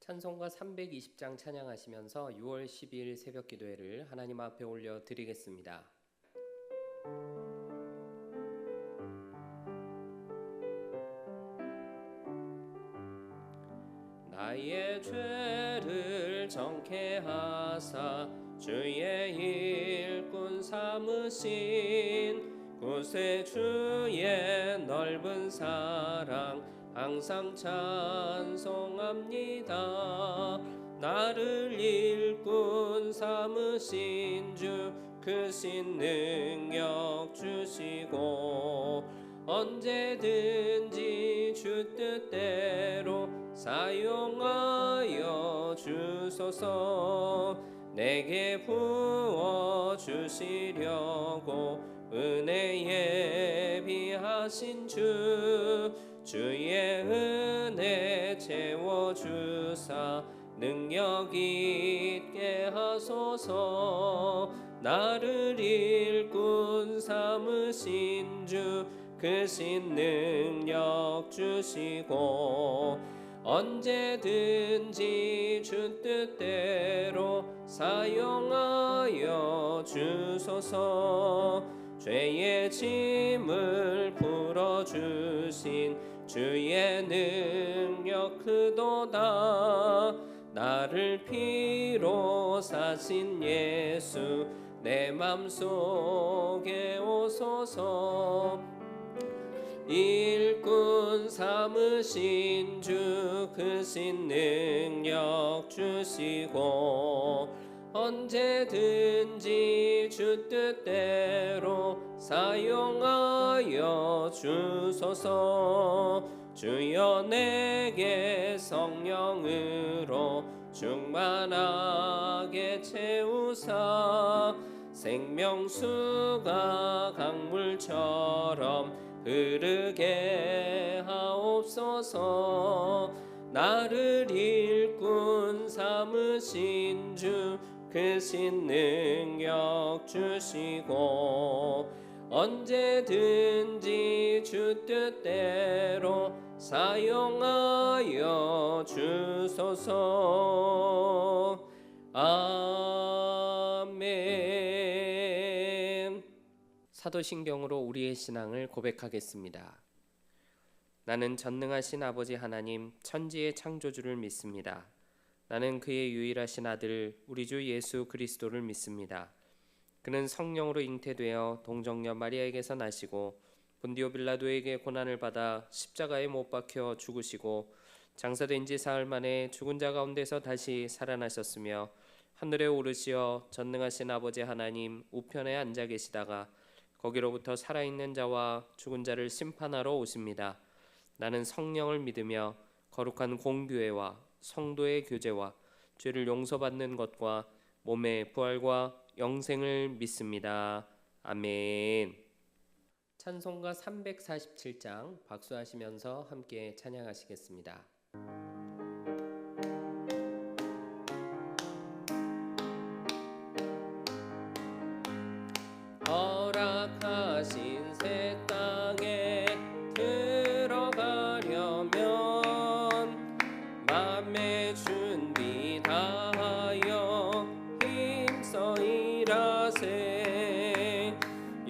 찬송가 320장 찬양하시면서 6월 12일 새벽 기도회를 하나님 앞에 올려 드리겠습니다. 나의 죄를 정케 하사 주의 일꾼 삼으신 구세주의 넓은 사랑 항상 찬송합니다. 나를 일꾼 삼으신 주 크신 능력 주시고 언제든지 주 뜻대로 사용하여 주소서. 내게 부어 주시려고 은혜 예비하신 주의 은혜 채워주사 능력 있게 하소서. 나를 일꾼 삼으신 주 크신 능력 주시고 언제든지 주 뜻대로 사용하여 주소서. 죄의 짐을 풀어주신 주의 능력 크도다. 나를 피로 사신 예수 내 맘속에 오소서. 일꾼 삼으신 주 크신 능력 주시고 언제든지 주 뜻대로 사용하여 주소서. 주여 내게 성령으로 충만하게 채우사 생명수가 강물처럼 흐르게 하옵소서. 나를 일꾼 삼으신 주 크신 능력 주시고 언제든지 주 뜻대로 사용하여 주소서. 아멘. 사도신경으로 우리의 신앙을 고백하겠습니다. 나는 전능하신 아버지 하나님 천지의 창조주를 믿습니다. 나는 그의 유일하신 아들 우리 주 예수 그리스도를 믿습니다. 그는 성령으로 잉태되어 동정녀 마리아에게서 나시고 본디오 빌라도에게 고난을 받아 십자가에 못 박혀 죽으시고 장사된 지 사흘 만에 죽은 자 가운데서 다시 살아나셨으며 하늘에 오르시어 전능하신 아버지 하나님 우편에 앉아 계시다가 거기로부터 살아있는 자와 죽은 자를 심판하러 오십니다. 나는 성령을 믿으며 거룩한 공교회와 성도의 교제와 죄를 용서받는 것과 몸의 부활과 영생을 믿습니다. 아멘. 찬송가 347장 박수하시면서 함께 찬양하시겠습니다. 허락하신 새 땅에 들어가려면 맘에 준비 다하여 힘써 일하세.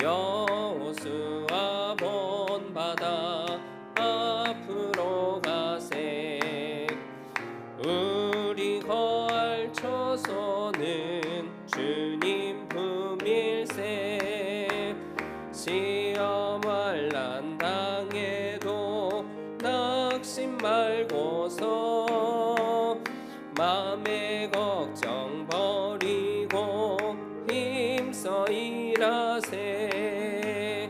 여호수아 본받아 앞으로 가세. 우리 거할 처소는 주님 품일세. 시험 환난 당해도 낙심 말고서 맘의 걱정 버리고 힘써 일하세.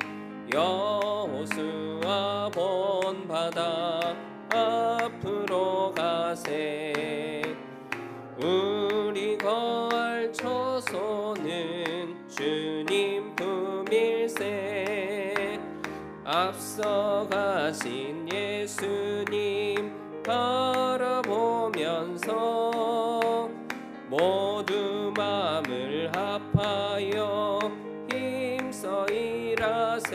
여호수아 본받아 앞으로 가세. 우리 거할 처소는 주님 품일세. 앞서가신 예수님 바라보면서 모두 마음을 합하여 힘써 일하세.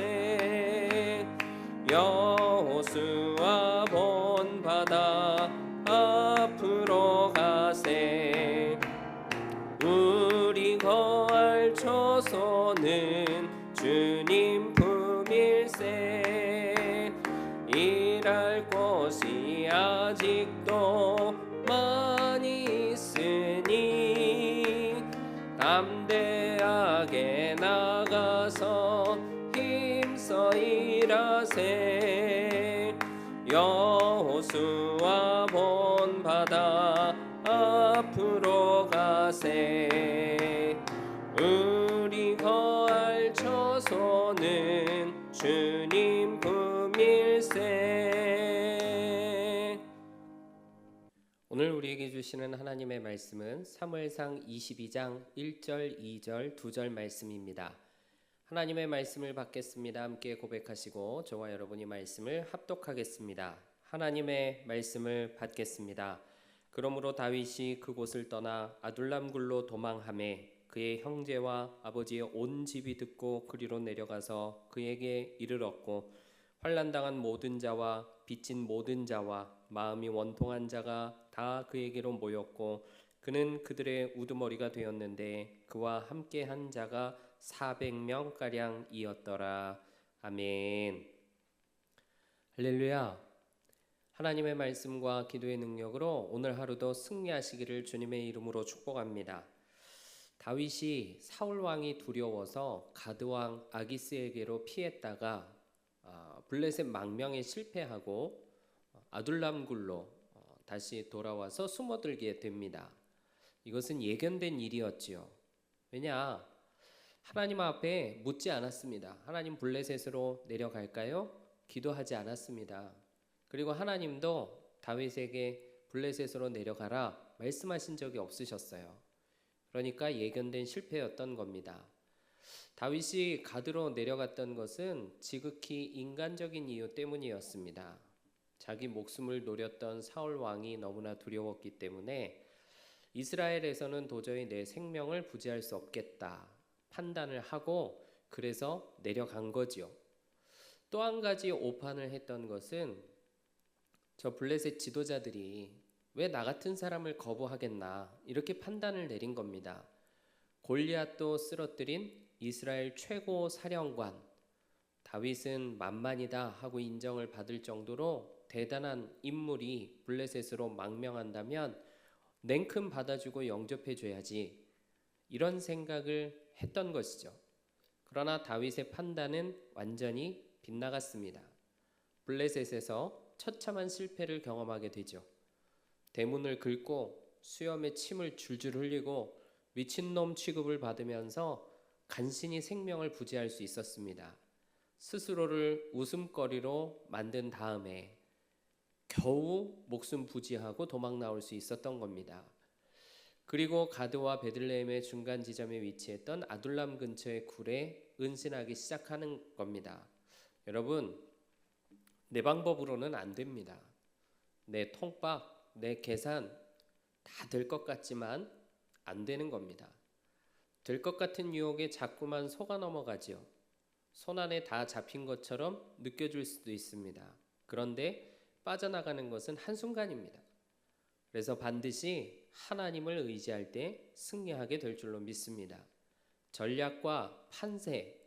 여호수아 본받아 앞 앞으로 가세. 우리 거할 처소는 주님 품일세. 일할 곳이 아직도 많이 있으니 담대하게 나가서 힘써 일하세. 여호수아 본바다 앞으로 가세. 우리 거할 처소는 주님 품일세. 오늘 우리에게 주시는 하나님의 말씀은 사무엘상 22장 1절, 2절, 2절 말씀입니다. 하나님의 말씀을 받겠습니다. 함께 고백하시고 저와 여러분이 말씀을 합독하겠습니다. 하나님의 말씀을 받겠습니다. 그러므로 다윗이 그곳을 떠나 아둘람굴로 도망하매 그의 형제와 아버지의 온 집이 듣고 그리로 내려가서 그에게 이르렀고 환난당한 모든 자와 빚진 모든 자와 마음이 원통한 자가 다 그에게로 모였고 그는 그들의 우두머리가 되었는데 그와 함께한 자가 400명가량이었더라. 아멘. 할렐루야. 하나님의 말씀과 기도의 능력으로 오늘 하루도 승리하시기를 주님의 이름으로 축복합니다. 다윗이 사울 왕이 두려워서 가드 왕 아기스에게로 피했다가 블레셋 망명에 실패하고 아둘람굴로 다시 돌아와서 숨어들게 됩니다. 이것은 예견된 일이었지요. 왜냐? 하나님 앞에 묻지 않았습니다. 하나님 블레셋으로 내려갈까요? 기도하지 않았습니다. 그리고 하나님도 다윗에게 블레셋으로 내려가라 말씀하신 적이 없으셨어요. 그러니까 예견된 실패였던 겁니다. 다윗이 가드로 내려갔던 것은 지극히 인간적인 이유 때문이었습니다. 자기 목숨을 노렸던 사울 왕이 너무나 두려웠기 때문에 이스라엘에서는 도저히 내 생명을 부지할 수 없겠다 판단을 하고 그래서 내려간 거지요. 또 한 가지 오판을 했던 것은 저 블레셋 지도자들이 왜 나 같은 사람을 거부하겠나 이렇게 판단을 내린 겁니다. 골리앗도 쓰러뜨린 이스라엘 최고 사령관 다윗은 만만이다 하고 인정을 받을 정도로 대단한 인물이 블레셋으로 망명한다면 냉큼 받아주고 영접해줘야지 이런 생각을 했던 것이죠. 그러나 다윗의 판단은 완전히 빗나갔습니다. 블레셋에서 처참한 실패를 경험하게 되죠. 대문을 긁고 수염에 침을 줄줄 흘리고 미친놈 취급을 받으면서 간신히 생명을 부지할 수 있었습니다. 스스로를 웃음거리로 만든 다음에 겨우 목숨 부지하고 도망 나올 수 있었던 겁니다. 그리고 가드와 베들레헴의 중간 지점에 위치했던 아둘람 근처의 굴에 은신하기 시작하는 겁니다. 여러분, 내 방법으로는 안 됩니다. 내 통박, 내 계산 다 될 것 같지만 안 되는 겁니다. 될 것 같은 유혹에 자꾸만 속아 넘어가지요. 손안에 다 잡힌 것처럼 느껴질 수도 있습니다. 그런데 빠져나가는 것은 한순간입니다. 그래서 반드시 하나님을 의지할 때 승리하게 될 줄로 믿습니다. 전략과 판세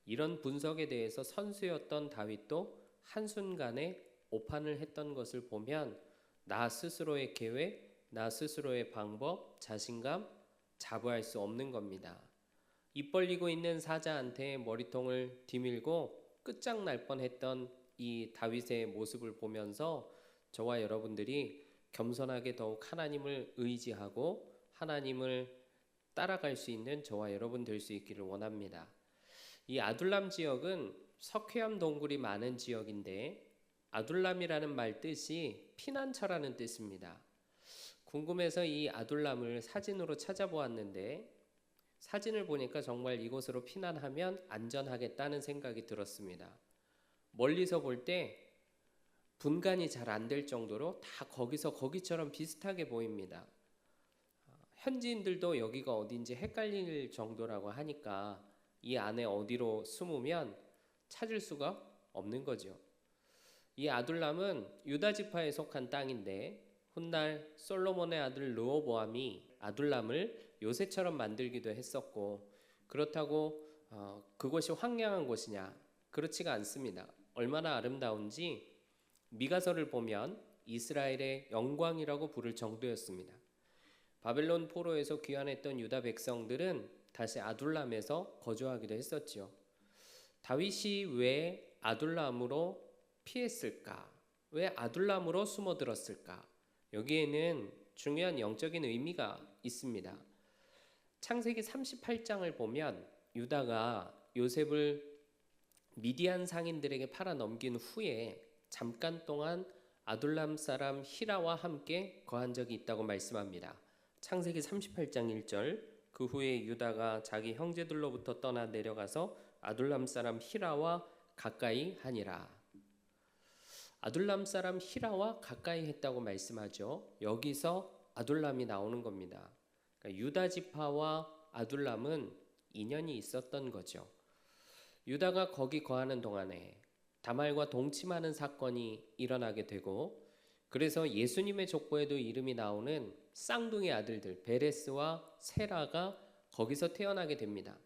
이런 분석에 대해서 선수였던 다윗도 한순간에 오판을 했던 것을 보면 나 스스로의 계획, 나 스스로의 방법, 자신감 자부할 수 없는 겁니다. 입 벌리고 있는 사자한테 머리통을 뒤밀고 끝장날 뻔했던 이 다윗의 모습을 보면서 저와 여러분들이 겸손하게 더욱 하나님을 의지하고 하나님을 따라갈 수 있는 저와 여러분 될 수 있기를 원합니다. 이 아둘람 지역은 석회암 동굴이 많은 지역인데 아둘람이라는 말 뜻이 피난처라는 뜻입니다. 궁금해서 이 아둘람을 사진으로 찾아보았는데 사진을 보니까 정말 이곳으로 피난하면 안전하겠다는 생각이 들었습니다. 멀리서 볼 때 분간이 잘 안 될 정도로 다 거기처럼 비슷하게 보입니다. 현지인들도 여기가 어딘지 헷갈릴 정도라고 하니까 이 안에 어디로 숨으면 찾을 수가 없는 거죠. 이 아둘람은 유다 지파에 속한 땅인데 훗날 솔로몬의 아들 르호보암이 아둘람을 요새처럼 만들기도 했었고, 그렇다고 그곳이 황량한 곳이냐? 그렇지가 않습니다. 얼마나 아름다운지 미가서를 보면 이스라엘의 영광이라고 부를 정도였습니다. 바벨론 포로에서 귀환했던 유다 백성들은 다시 아둘람에서 거주하기도 했었지요. 다윗이 왜 아둘람으로 피했을까? 왜 아둘람으로 숨어들었을까? 여기에는 중요한 영적인 의미가 있습니다. 창세기 38장을 보면 유다가 요셉을 미디안 상인들에게 팔아 넘긴 후에 잠깐 동안 아둘람 사람 히라와 함께 거한 적이 있다고 말씀합니다. 창세기 38장 1절, 그 후에 유다가 자기 형제들로부터 떠나 내려가서 아둘람 사람 히라와 가까이 하니라. 아둘람 사람 히라와 가까이 했다고 말씀하죠. 여기서 아둘람이 나오는 겁니다. 그러니까 유다 지파와 아둘람은 인연이 있었던 거죠. 유다가 거기 거하는 동안에 다말과 동침하는 사건이 일어나게 되고, 그래서 예수님의 족보에도 이름이 나오는 쌍둥이 아들들 베레스와 세라가 거기서 태어나게 됩니다.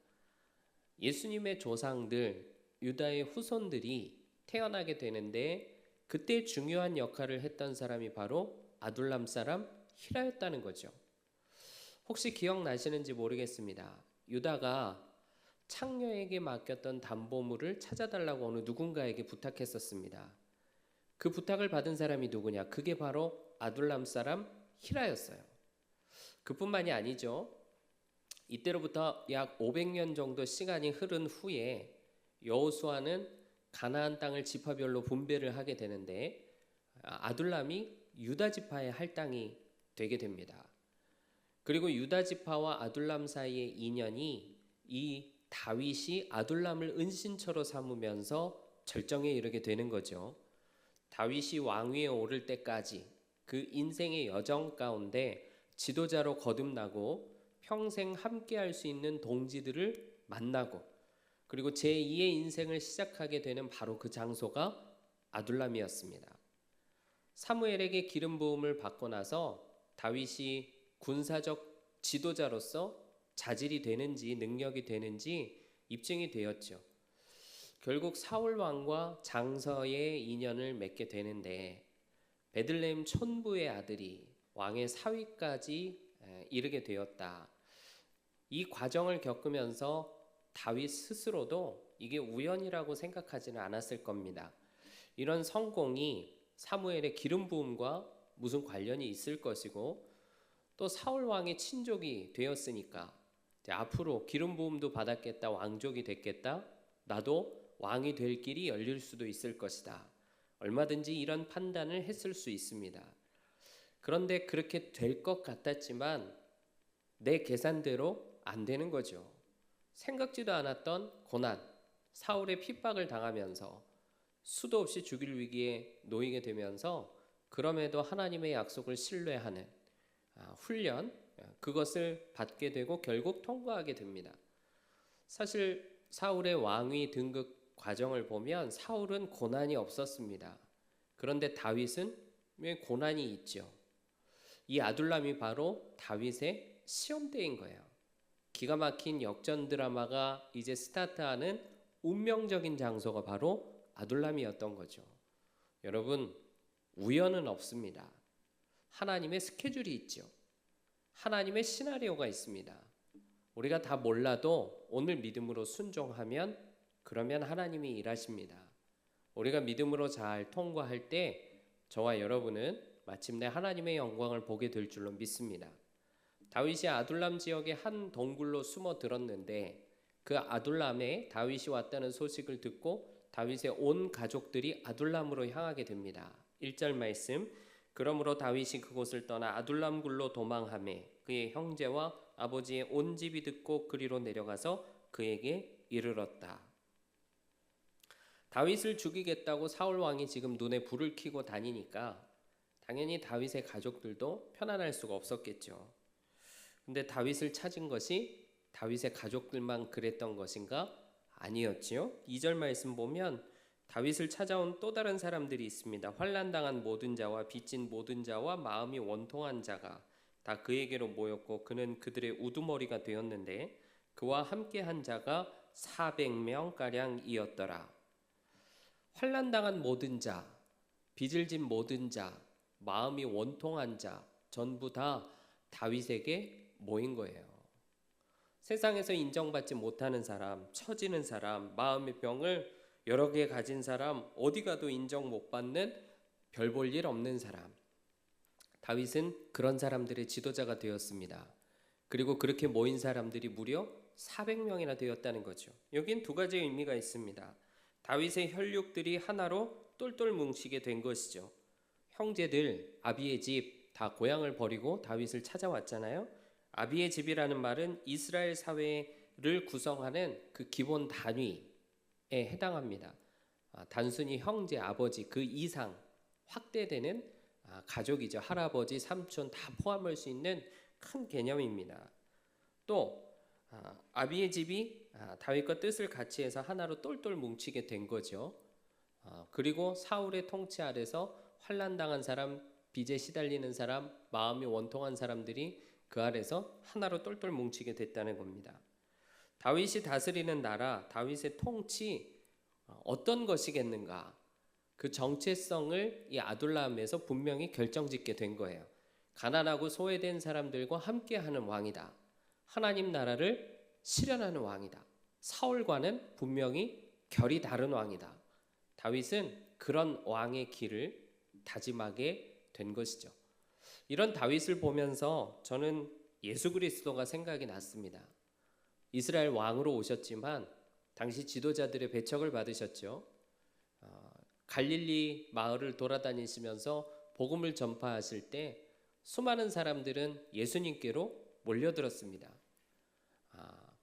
예수님의 조상들 유다의 후손들이 태어나게 되는데, 그때 중요한 역할을 했던 사람이 바로 아둘람 사람 히라였다는 거죠. 혹시 기억나시는지 모르겠습니다. 유다가 창녀에게 맡겼던 담보물을 찾아달라고 어느 누군가에게 부탁했었습니다. 그 부탁을 받은 사람이 누구냐? 그게 바로 아둘람 사람 히라였어요. 그뿐만이 아니죠. 이때로부터 약 500년 정도 시간이 흐른 후에 여호수아는 가나안 땅을 지파별로 분배를 하게 되는데, 아둘람이 유다 지파의 할당이 되게 됩니다. 그리고 유다 지파와 아둘람 사이의 인연이 이 다윗이 아둘람을 은신처로 삼으면서 절정에 이르게 되는 거죠. 다윗이 왕위에 오를 때까지 그 인생의 여정 가운데 지도자로 거듭나고 평생 함께할 수 있는 동지들을 만나고, 그리고 제2의 인생을 시작하게 되는 바로 그 장소가 아둘람이었습니다. 사무엘에게 기름 부음을 받고 나서 다윗이 군사적 지도자로서 자질이 되는지 능력이 되는지 입증이 되었죠. 결국 사울 왕과 장서의 인연을 맺게 되는데, 베들레헴 촌부의 아들이 왕의 사위까지 이르게 되었다. 이 과정을 겪으면서 다윗 스스로도 이게 우연이라고 생각하지는 않았을 겁니다. 이런 성공이 사무엘의 기름 부음과 무슨 관련이 있을 것이고, 또 사울 왕의 친족이 되었으니까 앞으로 기름 부음도 받았겠다, 왕족이 됐겠다, 나도 왕이 될 길이 열릴 수도 있을 것이다. 얼마든지 이런 판단을 했을 수 있습니다. 그런데 그렇게 될 것 같았지만 내 계산대로 안 되는 거죠. 생각지도 않았던 고난, 사울의 핍박을 당하면서 수도 없이 죽일 위기에 놓이게 되면서, 그럼에도 하나님의 약속을 신뢰하는 훈련, 그것을 받게 되고 결국 통과하게 됩니다. 사실 사울의 왕위 등극 과정을 보면 사울은 고난이 없었습니다. 그런데 다윗은 왜 고난이 있죠? 이 아둘람이 바로 다윗의 시험대인 거예요. 기가 막힌 역전 드라마가 이제 스타트하는 운명적인 장소가 바로 아둘람이었던 거죠. 여러분, 우연은 없습니다. 하나님의 스케줄이 있죠. 하나님의 시나리오가 있습니다. 우리가 다 몰라도 오늘 믿음으로 순종하면 그러면 하나님이 일하십니다. 우리가 믿음으로 잘 통과할 때 저와 여러분은 마침내 하나님의 영광을 보게 될 줄로 믿습니다. 다윗이 아둘람 지역의 한 동굴로 숨어 들었는데, 그 아둘람에 다윗이 왔다는 소식을 듣고 다윗의 온 가족들이 아둘람으로 향하게 됩니다. 1절 말씀, 그러므로 다윗이 그곳을 떠나 아둘람 굴로 도망하매 그의 형제와 아버지의 온 집이 듣고 그리로 내려가서 그에게 이르렀다. 다윗을 죽이겠다고 사울 왕이 지금 눈에 불을 켜고 다니니까 당연히 다윗의 가족들도 편안할 수가 없었겠죠. 근데 다윗을 찾은 것이 다윗의 가족들만 그랬던 것인가? 아니었지요. 2절 말씀 보면 다윗을 찾아온 또 다른 사람들이 있습니다. 환난당한 모든 자와 빚진 모든 자와 마음이 원통한 자가 다 그에게로 모였고 그는 그들의 우두머리가 되었는데 그와 함께한 자가 400명가량이었더라. 환난당한 모든 자, 빚을 진 모든 자, 마음이 원통한 자 전부 다 다윗에게 모인 거예요. 세상에서 인정받지 못하는 사람, 처지는 사람, 마음의 병을 여러 개 가진 사람, 어디 가도 인정 못 받는 별 볼 일 없는 사람. 다윗은 그런 사람들의 지도자가 되었습니다. 그리고 그렇게 모인 사람들이 무려 400명이나 되었다는 거죠. 여긴 두 가지의 의미가 있습니다. 다윗의 혈육들이 하나로 똘똘 뭉치게 된 것이죠. 형제들, 아비의 집 다 고향을 버리고 다윗을 찾아왔잖아요. 아비의 집이라는 말은 이스라엘 사회를 구성하는 그 기본 단위에 해당합니다. 단순히 형제, 아버지 그 이상 확대되는 가족이죠. 할아버지, 삼촌 다 포함할 수 있는 큰 개념입니다. 또 아비의 집이 다윗과 뜻을 같이 해서 하나로 똘똘 뭉치게 된 거죠. 그리고 사울의 통치 아래서 환난당한 사람, 빚에 시달리는 사람, 마음이 원통한 사람들이 그 아래서 하나로 똘똘 뭉치게 됐다는 겁니다. 다윗이 다스리는 나라, 다윗의 통치 어떤 것이겠는가? 그 정체성을 이 아둘람에서 분명히 결정짓게 된 거예요. 가난하고 소외된 사람들과 함께하는 왕이다. 하나님 나라를 실현하는 왕이다. 사울과는 분명히 결이 다른 왕이다. 다윗은 그런 왕의 길을 다짐하게 된 것이죠. 이런 다윗을 보면서 저는 예수 그리스도가 생각이 났습니다. 이스라엘 왕으로 오셨지만 당시 지도자들의 배척을 받으셨죠. 갈릴리 마을을 돌아다니시면서 복음을 전파하실 때 수많은 사람들은 예수님께로 몰려들었습니다.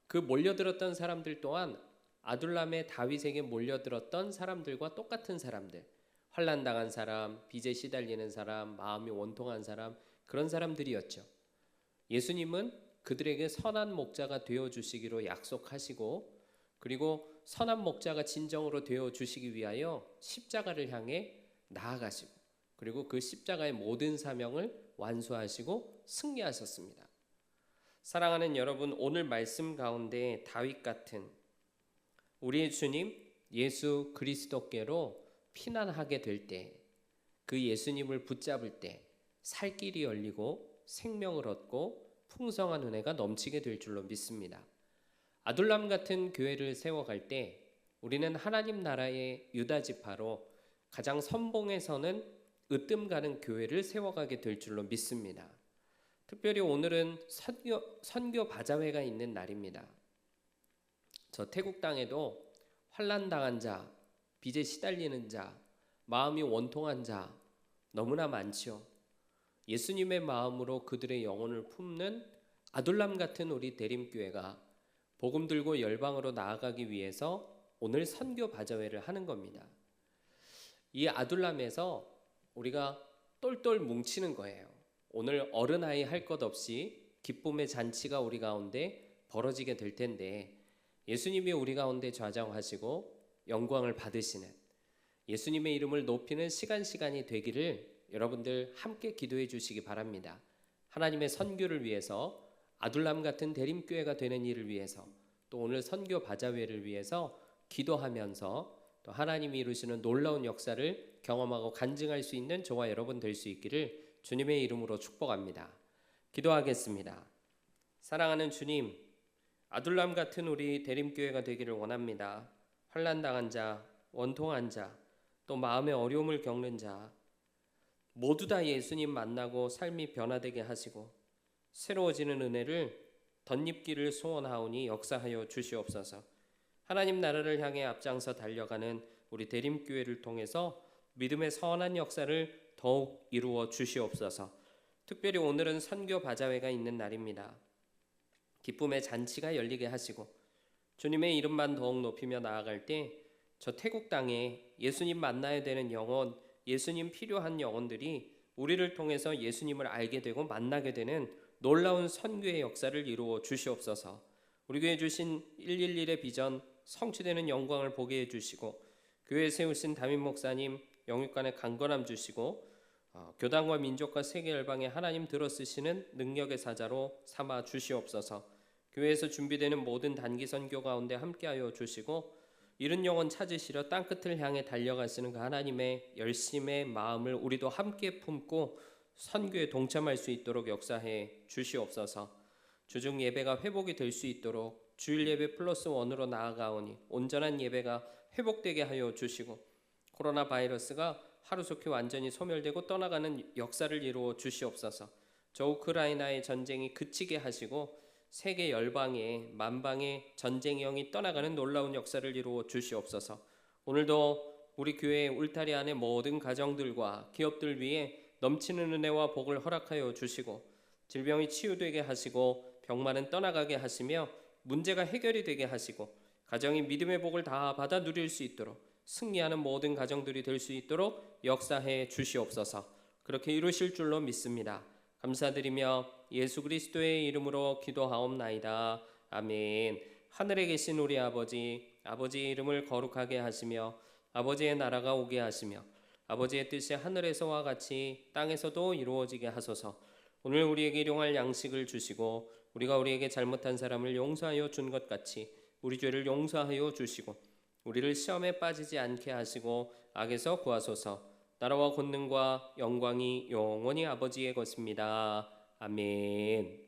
그 몰려들었던 사람들 또한 아둘람의 다윗에게 몰려들었던 사람들과 똑같은 사람들, 환난당한 사람, 빚에 시달리는 사람, 마음이 원통한 사람, 그런 사람들이었죠. 예수님은 그들에게 선한 목자가 되어주시기로 약속하시고, 그리고 선한 목자가 진정으로 되어주시기 위하여 십자가를 향해 나아가시고, 그리고 그 십자가의 모든 사명을 완수하시고 승리하셨습니다. 사랑하는 여러분, 오늘 말씀 가운데 다윗 같은 우리의 주님 예수 그리스도께로 피난하게 될 때, 그 예수님을 붙잡을 때 살 길이 열리고 생명을 얻고 풍성한 은혜가 넘치게 될 줄로 믿습니다. 아둘람 같은 교회를 세워갈 때 우리는 하나님 나라의 유다 지파로 가장 선봉에 서는 으뜸 가는 교회를 세워가게 될 줄로 믿습니다. 특별히 오늘은 선교 바자회가 있는 날입니다. 저 태국 땅에도 환난당한 자, 빚에 시달리는 자, 마음이 원통한 자 너무나 많죠. 예수님의 마음으로 그들의 영혼을 품는 아둘람 같은 우리 대림교회가 복음 들고 열방으로 나아가기 위해서 오늘 선교 바자회를 하는 겁니다. 이 아둘람에서 우리가 똘똘 뭉치는 거예요. 오늘 어른아이 할 것 없이 기쁨의 잔치가 우리 가운데 벌어지게 될 텐데, 예수님이 우리 가운데 좌정하시고 영광을 받으시는, 예수님의 이름을 높이는 시간이 되기를 여러분들 함께 기도해 주시기 바랍니다. 하나님의 선교를 위해서, 아둘람 같은 대림교회가 되는 일을 위해서, 또 오늘 선교 바자회를 위해서 기도하면서 또 하나님이 이루시는 놀라운 역사를 경험하고 간증할 수 있는 저와 여러분 될 수 있기를 주님의 이름으로 축복합니다. 기도하겠습니다. 사랑하는 주님, 아둘람 같은 우리 대림교회가 되기를 원합니다. 환난당한 자, 원통한 자, 또 마음의 어려움을 겪는 자 모두 다 예수님 만나고 삶이 변화되게 하시고 새로워지는 은혜를 덧입기를 소원하오니 역사하여 주시옵소서. 하나님 나라를 향해 앞장서 달려가는 우리 대림교회를 통해서 믿음의 선한 역사를 더욱 이루어 주시옵소서. 특별히 오늘은 선교 바자회가 있는 날입니다. 기쁨의 잔치가 열리게 하시고 주님의 이름만 더욱 높이며 나아갈 때 저 태국 땅에 예수님 만나야 되는 영혼, 예수님 필요한 영혼들이 우리를 통해서 예수님을 알게 되고 만나게 되는 놀라운 선교의 역사를 이루어 주시옵소서. 우리 교회 주신 111의 비전 성취되는 영광을 보게 해주시고 교회 세우신 담임 목사님 영육간에 강건함 주시고 교단과 민족과 세계 열방에 하나님 들어 쓰시는 능력의 사자로 삼아 주시옵소서. 교회에서 준비되는 모든 단기 선교 가운데 함께하여 주시고 이른 영혼 찾으시려 땅끝을 향해 달려가시는 그 하나님의 열심의 마음을 우리도 함께 품고 선교에 동참할 수 있도록 역사해 주시옵소서. 주중 예배가 회복이 될 수 있도록 주일 예배 플러스 원으로 나아가오니 온전한 예배가 회복되게 하여 주시고 코로나 바이러스가 하루속히 완전히 소멸되고 떠나가는 역사를 이루어 주시옵소서. 저 우크라이나의 전쟁이 그치게 하시고 세계 열방에 만방의 전쟁형이 떠나가는 놀라운 역사를 이루어 주시옵소서. 오늘도 우리 교회의 울타리 안에 모든 가정들과 기업들 위해 넘치는 은혜와 복을 허락하여 주시고 질병이 치유되게 하시고 병만은 떠나가게 하시며 문제가 해결이 되게 하시고 가정이 믿음의 복을 다 받아 누릴 수 있도록 승리하는 모든 가정들이 될 수 있도록 역사해 주시옵소서. 그렇게 이루실 줄로 믿습니다. 감사드리며 예수 그리스도의 이름으로 기도하옵나이다. 아멘. 하늘에 계신 우리 아버지, 아버지의 이름을 거룩하게 하시며 아버지의 나라가 오게 하시며 아버지의 뜻이 하늘에서와 같이 땅에서도 이루어지게 하소서. 오늘 우리에게 일용할 양식을 주시고 우리가 우리에게 잘못한 사람을 용서하여 준 것 같이 우리 죄를 용서하여 주시고 우리를 시험에 빠지지 않게 하시고 악에서 구하소서. 나라와 권능과 영광이 영원히 아버지의 것입니다. 아멘.